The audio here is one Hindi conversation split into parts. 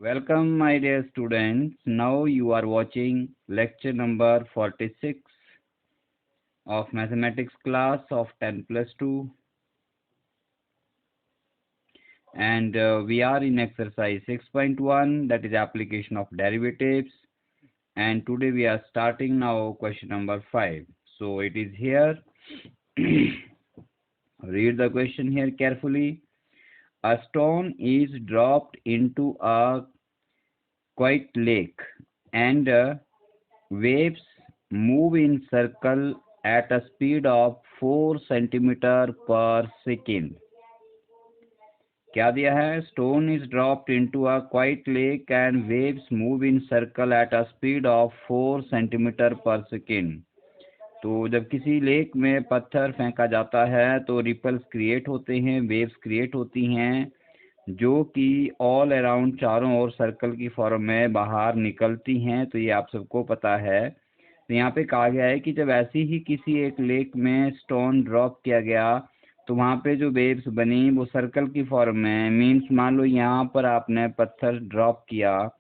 Welcome, my dear students. Now you are watching lecture number 46 of mathematics class of 10 plus 2, and we are in exercise 6.1, that is application of derivatives, and today we are starting now question number 5. So it is here. Read the question here carefully. A stone is dropped into a quiet lake, and waves move in circle at a speed of 4 centimeter per second. क्या दिया है? Stone is dropped into a quiet lake and waves move in circle at a speed of 4 centimeter per second. तो जब किसी लेक में पत्थर फेंका जाता है तो रिपल्स क्रिएट होते हैं, वेव्स क्रिएट होती हैं, जो कि ऑल अराउंड चारों ओर सर्कल की फॉर्म में बाहर निकलती हैं। तो ये आप सबको पता है। तो यहाँ पे कहा गया है कि जब ऐसी ही किसी एक लेक में स्टोन ड्रॉप किया गया तो वहाँ पे जो वेव्स बनी वो सर्कल की फॉर्म में, मीन्स मान लो यहाँ पर आपने पत्थर ड्रॉप किया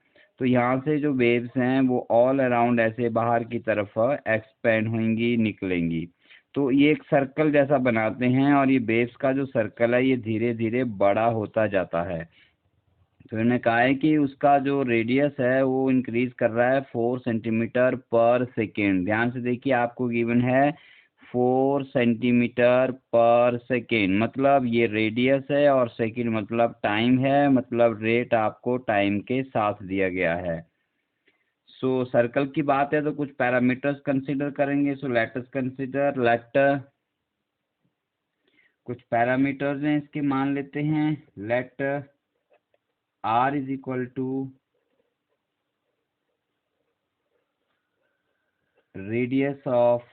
तो यहाँ से जो वेव्स हैं वो ऑल अराउंड ऐसे बाहर की तरफ एक्सपेंड होंगी, निकलेंगी। तो ये एक सर्कल जैसा बनाते हैं और ये वेव्स का जो सर्कल है ये धीरे धीरे बड़ा होता जाता है। तो इन्होंने कहा है कि उसका जो रेडियस है वो इंक्रीज कर रहा है 4 सेंटीमीटर पर सेकेंड। ध्यान से देखिए, आपको गिवन है 4 सेंटीमीटर पर सेकेंड, मतलब ये रेडियस है और सेकेंड मतलब टाइम है, मतलब रेट आपको टाइम के साथ दिया गया है। सो सर्कल की बात है तो कुछ पैरामीटर्स कंसीडर करेंगे। सो लेट अस कंसीडर, कुछ पैरामीटर्स हैं इसके, मान लेते हैं। Let R is equal to radius of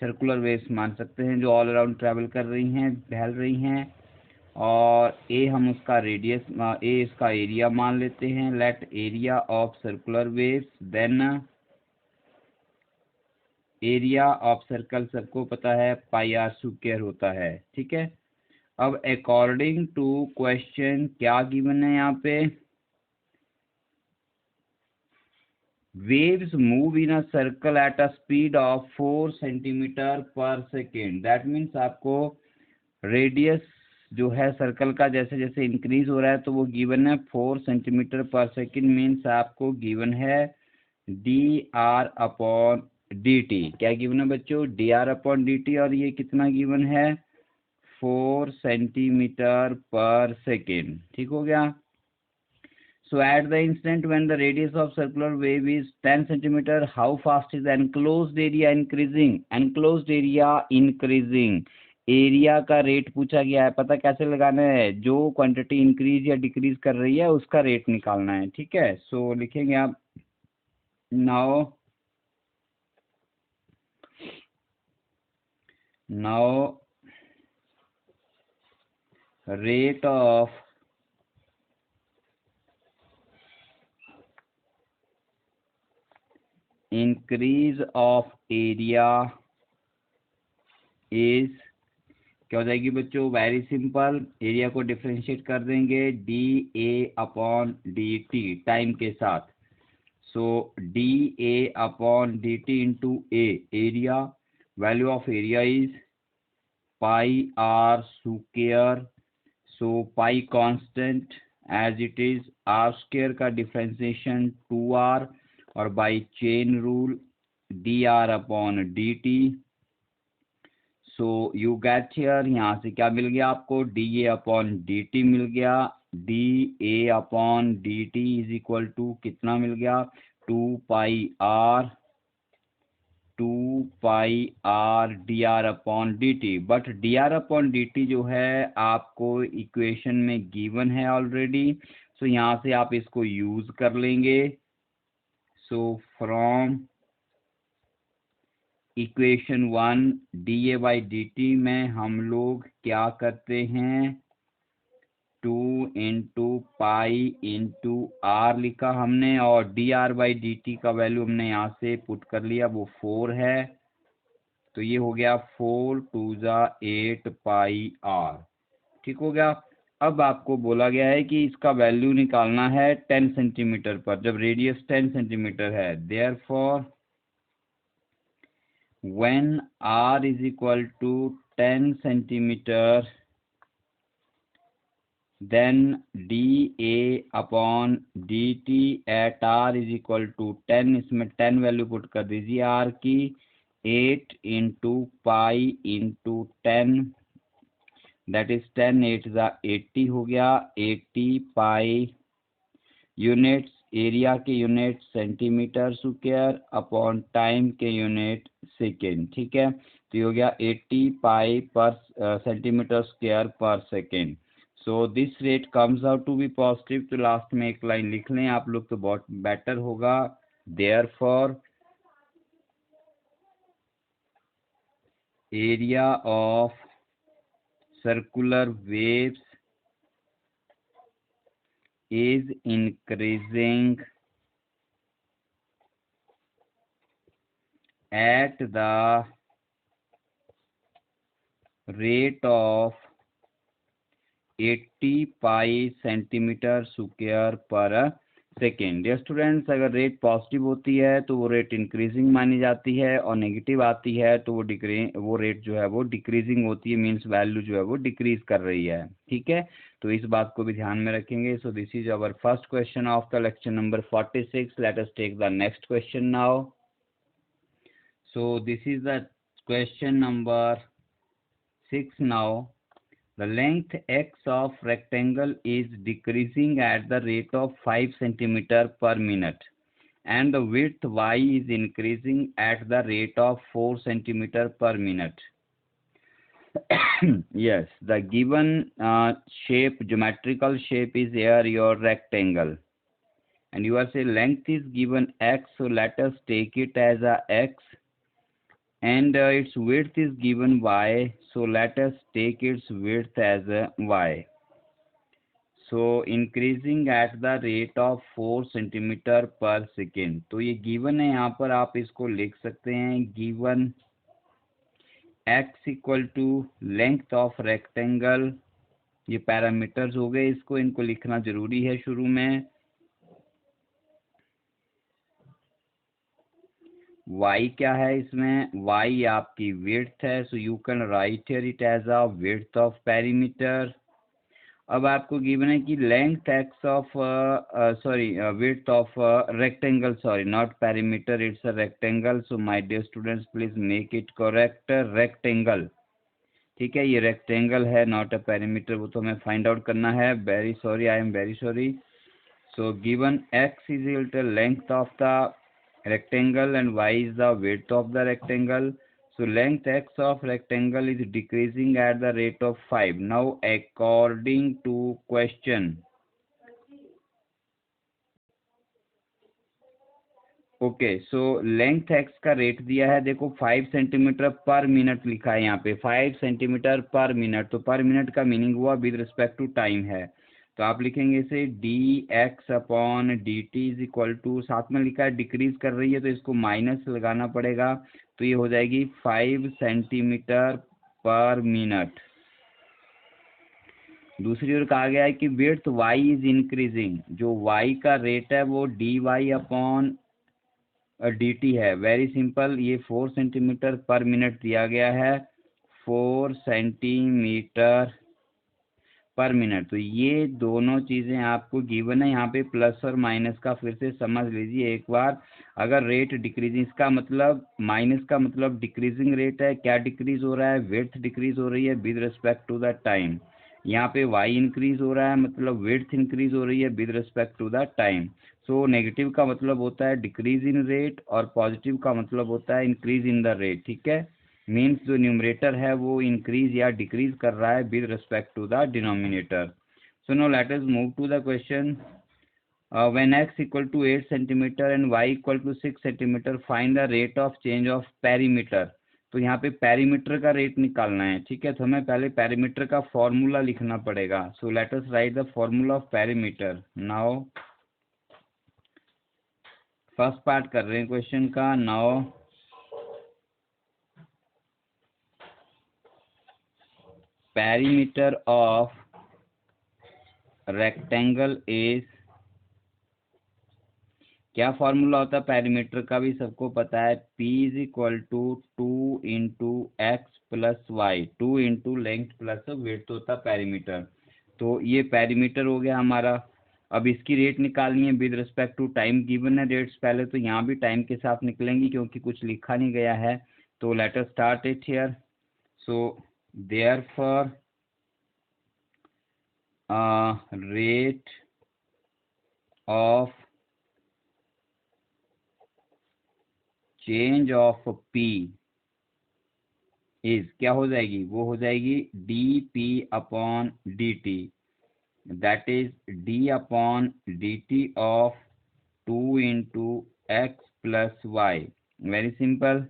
circular waves मान सकते हैं जो ऑल अराउंड ट्रैवल कर रही हैं, फैल रही हैं, और ए हम उसका रेडियस, ए इसका एरिया मान लेते हैं। Let area of circular waves, then area of circle सबको पता है पाई आर स्क्वायर होता है। ठीक है, अब अकॉर्डिंग टू क्वेश्चन क्या गिवन है यहाँ पे? waves move in a circle at a speed of 4 centimetre पर सेकेंड। दैट मीन्स आपको रेडियस जो है सर्कल का जैसे जैसे इंक्रीज हो रहा है तो वो गिवन है 4 सेंटीमीटर पर सेकेंड, मीन्स आपको गिवन है dr/dt। क्या गिवन है बच्चों? dr/dt, और ये कितना गिवन है? 4 सेंटीमीटर पर सेकेंड। ठीक हो गया। So at the instant when the radius of circular wave is 10 centimeter, how fast is the enclosed area increasing? Enclosed area increasing, area का रेट पूछा गया है। पता कैसे लगाना है? जो क्वांटिटी इंक्रीज या डिक्रीज कर रही है उसका रेट निकालना है। ठीक है, सो लिखेंगे आप now rate of increase of area is, क्या हो जाएगी बच्चों? वेरी सिंपल, एरिया को डिफरेंशिएट कर देंगे dA/dt टाइम के साथ। So dA/dt into A, area, value of area is pi r square. So pi constant as it is, r square का डिफरेंशिएशन 2r, और by chain rule dr/dt। So you get here, यहाँ से क्या मिल गया आपको? dA/dt मिल गया। dA/dt इज इक्वल टू कितना मिल गया? 2 पाई आर dr/dt। बट dr/dt जो है आपको इक्वेशन में गिवन है ऑलरेडी, सो यहाँ से आप इसको यूज कर लेंगे। सो फ्रॉम इक्वेशन 1 dA/dt में हम लोग क्या करते हैं? 2 इंटू पाई इंटू आर लिखा हमने, और dr/dt का वैल्यू हमने यहाँ से पुट कर लिया, वो 4 है। तो ये हो गया 4 2 8 पाई आर। ठीक हो गया। अब आपको बोला गया है कि इसका वैल्यू निकालना है 10 सेंटीमीटर पर, जब रेडियस 10 सेंटीमीटर है। Therefore when r is equal to 10 centimetre then dA upon dt at r is equal to 10, इसमें 10 वैल्यू पुट कर दीजिए r की, 8 into pi into 10, that is 10 8 ज़ा 80 हो गया, 80 पाई यूनिट्स, एरिया के unit centimetre square upon time के यूनिट सेकेंड। ठीक है, तो ये हो गया 80 पाई पर सेंटीमीटर स्क्वायर पर second. So this rate comes out to be positive. तो लास्ट में एक लाइन लिख लें आप लोग तो बहुत बेटर होगा। Therefore area of circular waves is increasing at the rate of 80 pi centimetre square पर सेकेंड। डियर स्टूडेंट्स, अगर रेट पॉजिटिव होती है तो वो रेट इंक्रीजिंग मानी जाती है, और नेगेटिव आती है तो वो रेट जो है वो डिक्रीजिंग होती है, मींस वैल्यू जो है वो डिक्रीज कर रही है। ठीक है, तो इस बात को भी ध्यान में रखेंगे। So this is our first question of the lecture number 46। Let us take the next question now. So this is the question number 6 now. The length x of rectangle is decreasing at the rate of 5 centimeter per minute, and the width y is increasing at the rate of 4 centimeter per minute. Yes, the given shape, geometrical shape is here your rectangle, and you are saying length is given x, so let us take it as a x, and its width is given y, so let us take its width as a y. So increasing at the rate of 4 centimeter per second. तो ये given है, यहाँ पर आप इसको लिख सकते हैं given x equal to length of rectangle, ये पैरामीटर्स हो गए, इनको लिखना जरूरी है शुरू में। y क्या है इसमें, y आपकी width है, so you can write here it as a width of perimeter. अब आपको गिवन है कि length x of width of rectangle, sorry not perimeter, it's a rectangle, so my dear students please make it correct, rectangle. ठीक है, ये रेक्टेंगल है, नॉट अ पेरीमीटर, वो तो हमें फाइंड आउट करना है। Very sorry, I am very sorry. So given x is equal to length of the rectangle and y is the width of the rectangle. So length x of rectangle is decreasing at the rate of 5. Now according to question, okay, so length x का रेट दिया है, देखो 5 सेंटीमीटर पर मिनट लिखा है यहाँ पे, 5 सेंटीमीटर पर मिनट, तो पर मिनट का मीनिंग हुआ विद रिस्पेक्ट टू टाइम है, तो आप लिखेंगे इसे d x upon d t is equal to, साथ में लिखा है डिक्रीज कर रही है तो इसको माइनस लगाना पड़ेगा, तो ये हो जाएगी 5 सेंटीमीटर पर मिनट। दूसरी ओर कहा गया है कि विड्थ वाई इज इंक्रीजिंग, जो वाई का रेट है वो d y upon d t है। वेरी सिंपल, ये 4 सेंटीमीटर पर मिनट दिया गया है, 4 सेंटीमीटर पर मिनट, तो ये दोनों चीज़ें आपको गिवन है। यहाँ पे प्लस और माइनस का फिर से समझ लीजिए एक बार। अगर रेट डिक्रीजिंग, इसका मतलब माइनस का मतलब डिक्रीजिंग रेट है, क्या डिक्रीज हो रहा है, विड्थ डिक्रीज हो रही है with respect to the time. यहाँ पे वाई इंक्रीज हो रहा है, मतलब विड्थ इंक्रीज हो रही है with respect to the time. So negative का मतलब होता है डिक्रीज इन रेट, और पॉजिटिव का मतलब होता है इंक्रीज इन द रेट। ठीक है, मीन्स जो न्यूमरेटर है वो इंक्रीज या डिक्रीज कर रहा है with respect to the denominator. So no let us move to the question. When x equal to 8 centimetre and y equal to 6 centimetre, find the rate of change of perimeter. तो यहाँ पे पेरीमीटर का रेट निकालना है। ठीक है, तो हमें पहले पेरीमीटर का फॉर्मूला लिखना पड़ेगा। So let us write the formula of perimeter. Now first part कर रहे हैं क्वेश्चन का। Now perimeter of rectangle is, क्या फॉर्मूला होता है पेरीमीटर का भी सबको पता है, P is equal to 2 × x + y, 2 into length plus width होता है पेरीमीटर। तो ये पेरीमीटर हो गया हमारा। अब इसकी रेट निकालनी है with respect to time, given है रेट्स पहले, तो यहाँ भी टाइम के साथ निकलेंगी क्योंकि कुछ लिखा नहीं गया है। तो let us start it here. So therefore rate of change of P is, क्या हो जाएगी, वो हो जाएगी dP/dt, that is d/dt of 2 × x + y। Very simple.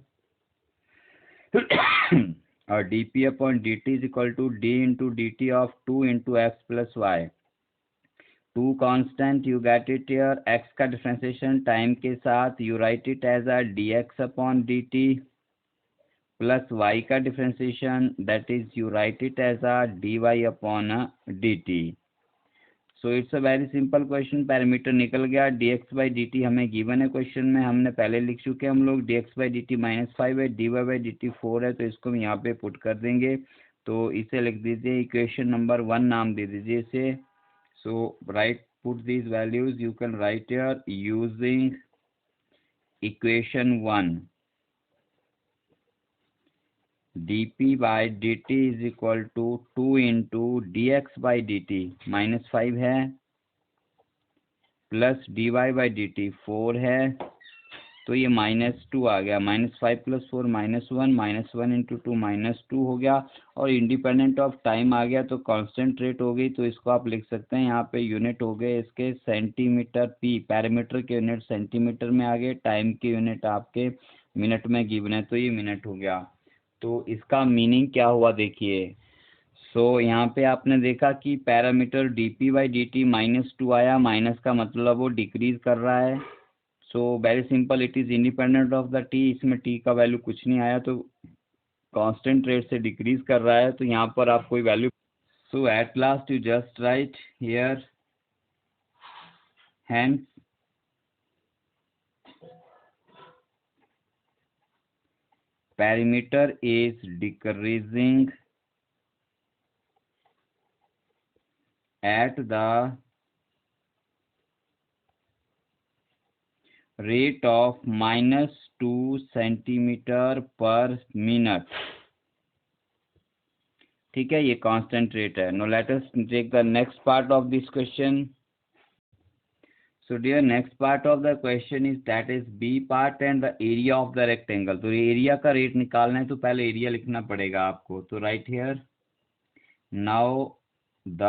और dP/dt is equal to d × dt ऑफ 2 × x + y। Two constant you get it here, x का डिफरेंशिएशन टाइम के साथ you write it as a dx/dt plus y का differentiation that is you write it as a dy/dt। So it's a very simple question. Parameter निकल गया, dx/dt हमें गिवन है क्वेश्चन में, हमने पहले लिख चुके हैं हम लोग। dx/dt -5 है, dy/dt 4 है, तो इसको हम यहाँ पे पुट कर देंगे। तो इसे लिख दीजिए इक्वेशन नंबर 1 नाम दे दीजिए इसे। So write, put these values, you can write here using equation 1, dP/dt is equal to 2 × dx/dt, -5 है, प्लस dy/dt 4 है, तो ये -2 आ गया। -5 + 4 -1, -1 × 2 -2 हो गया, और इंडिपेंडेंट ऑफ टाइम आ गया तो कांस्टेंट रेट हो गई। तो इसको आप लिख सकते हैं, यहाँ पे यूनिट हो गए इसके सेंटीमीटर, P पैरामीटर के यूनिट सेंटीमीटर में आ गए, टाइम के यूनिट आपके मिनट में गिवन है, तो ये मिनट हो गया। तो इसका मीनिंग क्या हुआ देखिए। यहाँ पे आपने देखा कि पैरामीटर dP/dt -2 आया, माइनस का मतलब वो डिक्रीज कर रहा है। सो very simple, it is independent of the t, इसमें t का वैल्यू कुछ नहीं आया, तो कांस्टेंट रेट से डिक्रीज कर रहा है, तो यहाँ पर आप कोई value. So at last you just right here, hence perimeter is decreasing at the rate of -2 cm/min। ठीक है, ये कांस्टेंट रेट है। No let us take the next part of this question. So dear, next part of the question is that is B part and the area of the rectangle। तो एरिया का रेट निकालना है, तो पहले एरिया लिखना पड़ेगा आपको। तो write here, now the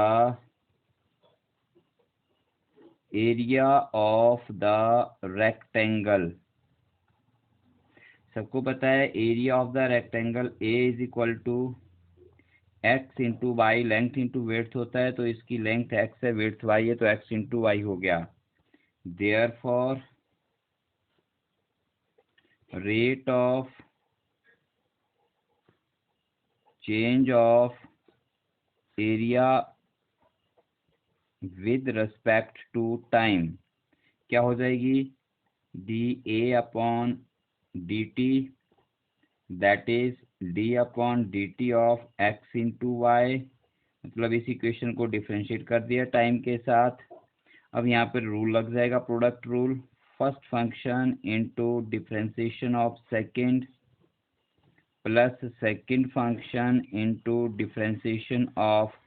area of the rectangle, सबको पता है area of the rectangle A is equal to x × y, length into width होता है, तो इसकी लेंथ x है, विड्थ y है, तो x × y हो गया। Therefore rate of change of area with respect to time क्या हो जाएगी, dA/dt, that is d/dt of x × y। मतलब इस इक्वेशन को डिफरेंशिएट कर दिया टाइम के साथ। अब यहाँ पर रूल लग जाएगा, product rule, first function into differentiation of second plus second function into differentiation of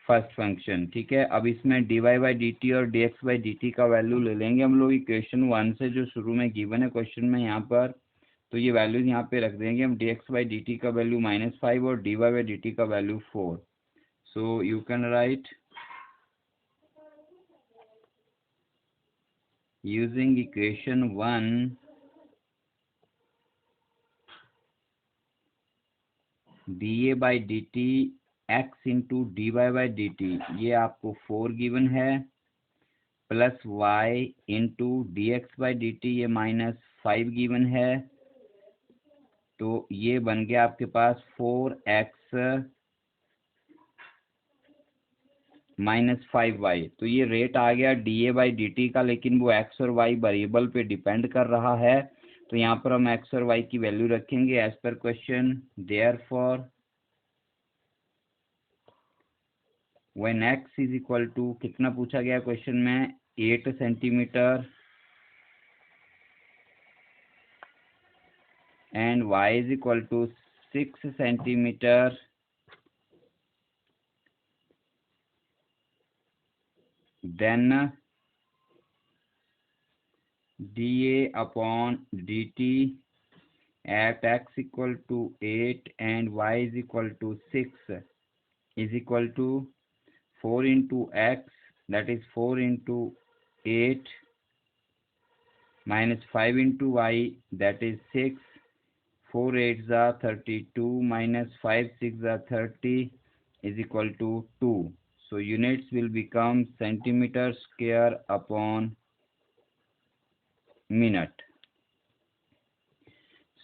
first function. ठीक है, अब इसमें dy/dt और dx/dt का वैल्यू ले लेंगे हम लोग इक्वेशन 1 से, जो शुरू में गिवन है क्वेश्चन में यहाँ पर। तो ये वैल्यूज यहाँ पे रख देंगे हम, dx/dt का वैल्यू -5 और dy/dt का value 4। So you can right using equation 1 dA/dt x × dy/dt, ये आपको 4 गिवन है, प्लस y × dx/dt ये -5 गिवन है, तो ये बन गया आपके पास 4x -5y। तो ये रेट आ गया dA/dt का, लेकिन वो x और y वेरिएबल पे डिपेंड कर रहा है, तो यहाँ पर हम x और y की वैल्यू रखेंगे एज पर question. Therefore when x is equal to, कितना पूछा गया क्वेश्चन में, 8 centimetre and y is equal to 6 centimetre, then dA/dt at x equal to 8 and y is equal to 6 is equal to 4 into x, that is 4 into 8 minus 5 into y, that is 6. 4 8s are 32 minus 5 6 are 30 is equal to 2. So units will become centimeter square upon minute.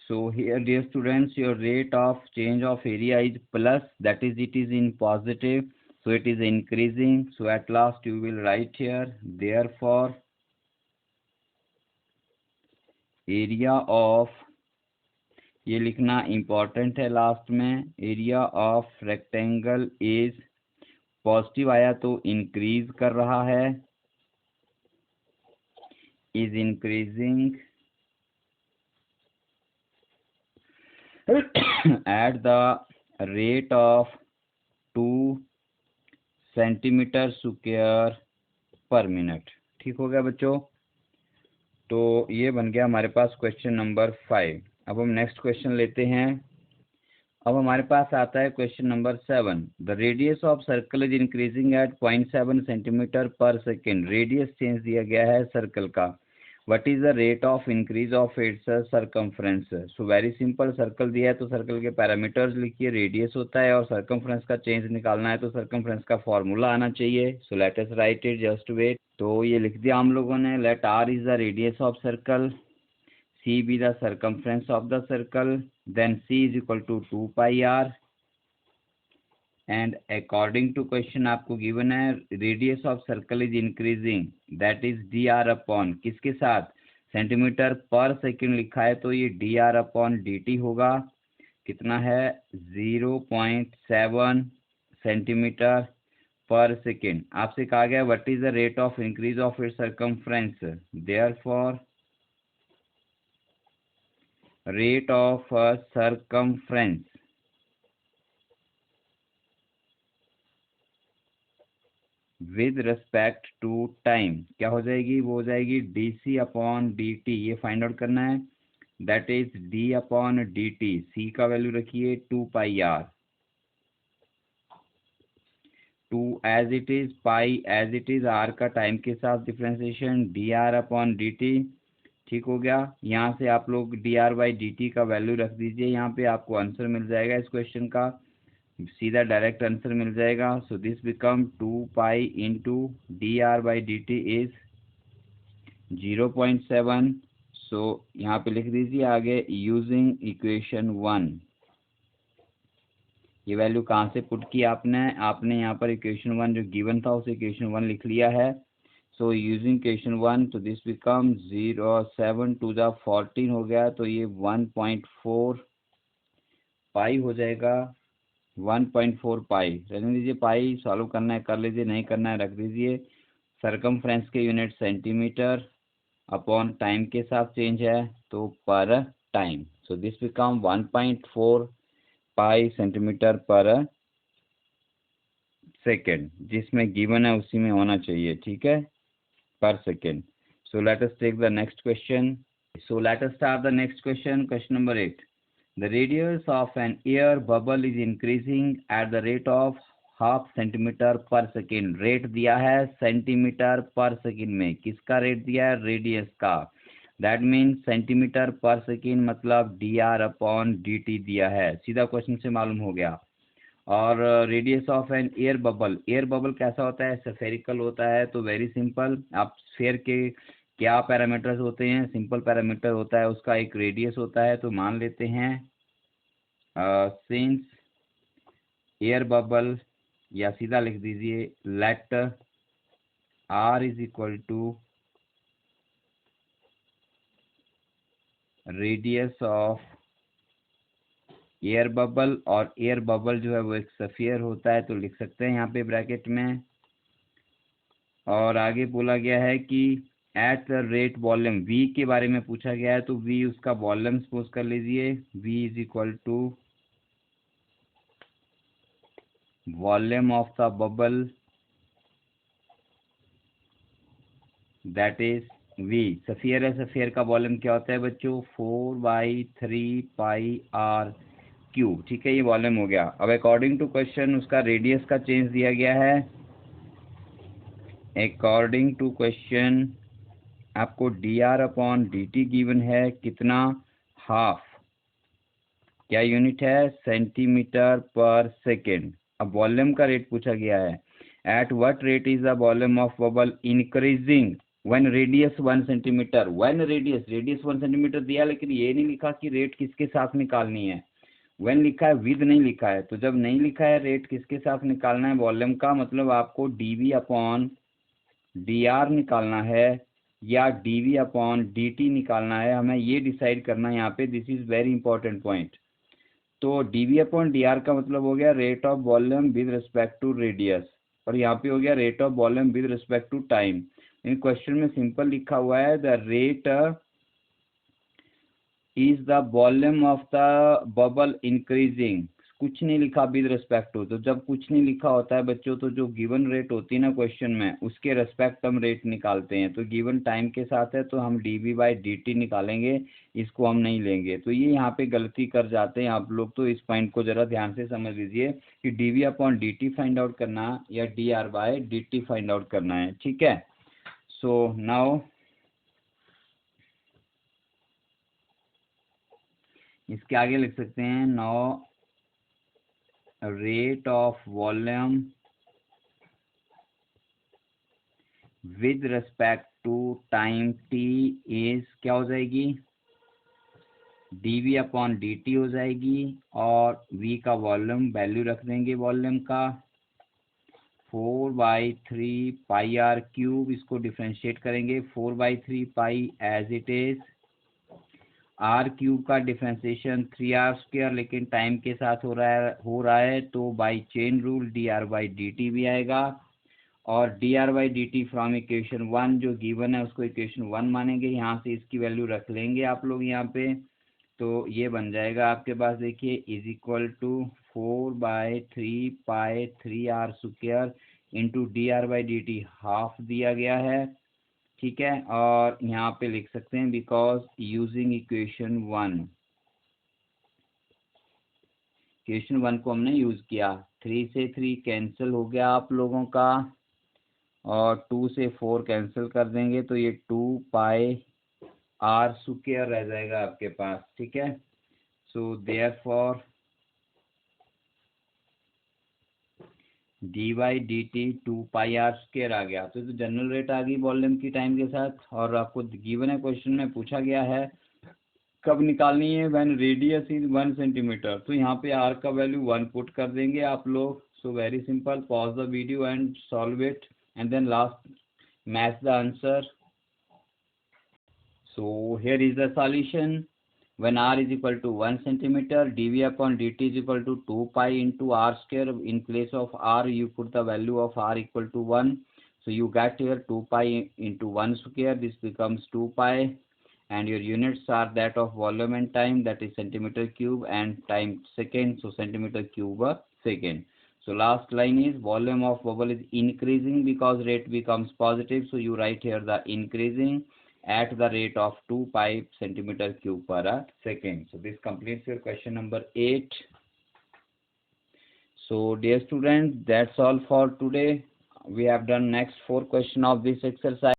So here, dear students, your rate of change of area is plus, that is it is in positive, so it is increasing. So at last you will write here, therefore area of, ये लिखना important है लास्ट में, area of rectangle is, positive आया तो इंक्रीज कर रहा है, is increasing at the rate of 2 centimetre square पर मिनट। ठीक हो गया बच्चों? तो ये बन गया हमारे पास क्वेश्चन नंबर 5। अब हम नेक्स्ट क्वेश्चन लेते हैं। अब हमारे पास आता है question number 7। The radius of circle is increasing at 0.7 centimetre पर सेकेंड। रेडियस चेंज दिया गया है सर्कल का। What is the rate of increase of its circumference. So very simple, circle दिया है तो सर्कल के पैरामीटर्स लिखिए, रेडियस होता है, और सर्कमफ्रेंस का चेंज निकालना है तो सर्कमफ्रेंस का फॉर्मूला आना चाहिए। So let us write it, just wait. तो ये लिख दिया हम लोगों ने, let r is the radius of circle, C be the circumference of the circle, then C is equal to 2 pi r, and according to question आपको given है radius of circle is increasing, that is dr upon, किसके साथ, सेंटीमीटर पर सेकंड लिखा है तो ये dr upon dt होगा। कितना है, 0.7 सेंटीमीटर पर सेकंड। आपसे कहा गया what is the rate of increase of its circumference, therefore rate of circumference with respect to time क्या हो जाएगी, वो हो जाएगी dc अपॉन dt। ये फाइंड आउट करना है, that is d upon dt। c का वैल्यू रखिए 2 pi r, 2 as it is, pi as it is, r का टाइम के साथ डिफरेंशिएशन, dr अपॉन dt। ठीक हो गया। यहाँ से आप लोग dr/dt का वैल्यू रख दीजिए, यहाँ पे आपको आंसर मिल जाएगा इस क्वेश्चन का, सीधा डायरेक्ट आंसर मिल जाएगा। So this become 2 pi into dr/dt is 0.7। सो यहाँ पे लिख दीजिए आगे, यूजिंग इक्वेशन 1। ये वैल्यू कहाँ से पुट की आपने यहाँ पर इक्वेशन 1 जो गिवन था उसे इक्वेशन 1 लिख लिया है। So using equation 1, तो this becomes 0 7 to the 14 हो गया, तो ये 1.4 पाई हो जाएगा। 1.4 पाई रहने दीजिए, पाई सॉल्व करना है कर लीजिए, नहीं करना है रख दीजिए। सर्कमफ्रेंस के यूनिट सेंटीमीटर अपॉन टाइम के साथ चेंज है तो पर time. So this become 1.4 pi centimetre पर सेकेंड, जिसमें गिवन है उसी में होना चाहिए, ठीक है, per second. So let us take the next question. So let us start the next question. Question number 8. The radius of an air bubble is increasing at the rate of half centimeter per second. Rate दिया है सेंटीमीटर पर सेकेंड में, किसका रेट दिया है, रेडियस का। दैट मीन्स सेंटीमीटर पर सेकेंड मतलब dr अपॉन dt दिया है, सीधा क्वेश्चन से मालूम हो गया। और radius of an air bubble, air bubble कैसा होता है, स्फेरिकल होता है। तो वेरी सिंपल, आप स्फेयर के क्या पैरामीटर्स होते हैं, सिंपल पैरामीटर होता है उसका एक रेडियस होता है। तो मान लेते हैं सिंस एयर बबल या सीधा लिख दीजिए let R is equal to radius of air bubble, और एयर बबल जो है वो एक स्फीयर होता है, तो लिख सकते हैं यहाँ पे ब्रैकेट में। और आगे बोला गया है कि at the rate volume, V के बारे में पूछा गया है, तो V उसका वॉल्यूम सपोज कर लीजिए, V is equal to volume of the bubble, that is V। Sphere है, सफियर का वॉल्यूम क्या होता है बच्चों, 4/3 पाई r क्यूब। ठीक है, ये वॉल्यूम हो गया। अब अकॉर्डिंग टू क्वेश्चन उसका रेडियस का चेंज दिया गया है। अकॉर्डिंग टू क्वेश्चन आपको dr/dt गिवन है, कितना, हाफ, क्या यूनिट है, सेंटीमीटर पर सेकेंड। अब वॉल्यूम का रेट पूछा गया है, at what rate is the volume of bubble increasing when radius 1 centimetre. When radius 1 centimetre दिया, लेकिन ये नहीं लिखा कि रेट किसके साथ निकालनी है। व्हेन लिखा है, विद नहीं लिखा है। तो जब नहीं लिखा है रेट किसके साथ निकालना है वॉल्यूम का, मतलब आपको dV/dr निकालना है या dV/dt निकालना है, हमें ये डिसाइड करना है यहाँ पे। This is very important point. तो dV/dr का मतलब हो गया rate of volume with respect to radius, और यहाँ पे हो गया rate of volume with respect to time. इन क्वेश्चन में सिंपल लिखा हुआ है the rate is the volume of the bubble increasing, कुछ नहीं लिखा विद रिस्पेक्ट टू। तो जब कुछ नहीं लिखा होता है बच्चों, तो जो गिवन रेट होती है ना क्वेश्चन में, उसके रेस्पेक्ट हम रेट निकालते हैं। तो गिवन टाइम के साथ है तो हम dV/dt निकालेंगे, इसको हम नहीं लेंगे। तो ये यहाँ पे गलती कर जाते हैं आप लोग, तो इस पॉइंट को जरा ध्यान से समझ लीजिए कि dV/dt फाइंड आउट करना या dr/dt फाइंड आउट करना है। ठीक है, सो नाउ इसके आगे लिख सकते हैं, now rate of volume with respect to time t is, क्या हो जाएगी, dV/dt हो जाएगी, और v का वॉल्यूम वैल्यू रख देंगे वॉल्यूम का 4/3 पाई r क्यूब। इसको डिफ्रेंशिएट करेंगे, 4/3 pi as it is, r cube का डिफ्रेंशिएशन 3r², लेकिन टाइम के साथ हो रहा है तो बाई चेन रूल dr/dt भी आएगा। और dr/dt फ्रॉम इक्वेशन 1 जो गिवन है उसको इक्वेशन 1 मानेंगे, यहाँ से इसकी वैल्यू रख लेंगे आप लोग यहाँ पे। तो ये बन जाएगा आपके पास, देखिए, is equal to 4/3 pi 3r² into dr/dt half दिया गया है। ठीक है, और यहाँ पे लिख सकते हैं बिकॉज यूजिंग इक्वेशन 1 को हमने यूज किया। 3 से 3 कैंसिल हो गया आप लोगों का, और 2 से 4 कैंसिल कर देंगे, तो ये 2πr² रह जाएगा आपके पास। ठीक है, सो देयरफॉर dY/dt 2πr² आ गया। तो जनरल रेट आ गई वॉल्यूम की टाइम के साथ, और आपको गिवन है क्वेश्चन में पूछा गया है कब निकालनी है, व्हेन रेडियस इज 1 सेंटीमीटर। तो यहाँ पे r का वैल्यू 1 पुट कर देंगे आप लोग। So very simple, pause the video and solve it, and then last match the answer. So here is the solution. When r is equal to 1 centimeter, dV/dt is equal to 2 pi into r square. In place of r, you put the value of r equal to 1. So you get here 2 pi into 1 square. This becomes 2 pi. And your units are that of volume and time, that is centimeter cube, and time second. So centimeter cube per second. So last line is volume of bubble is increasing because rate becomes positive. So you write here the increasing at the rate of 2 pi centimeter cube per second. So this completes your question number 8. So dear students, that's all for today. We have done next 4 questions of this exercise.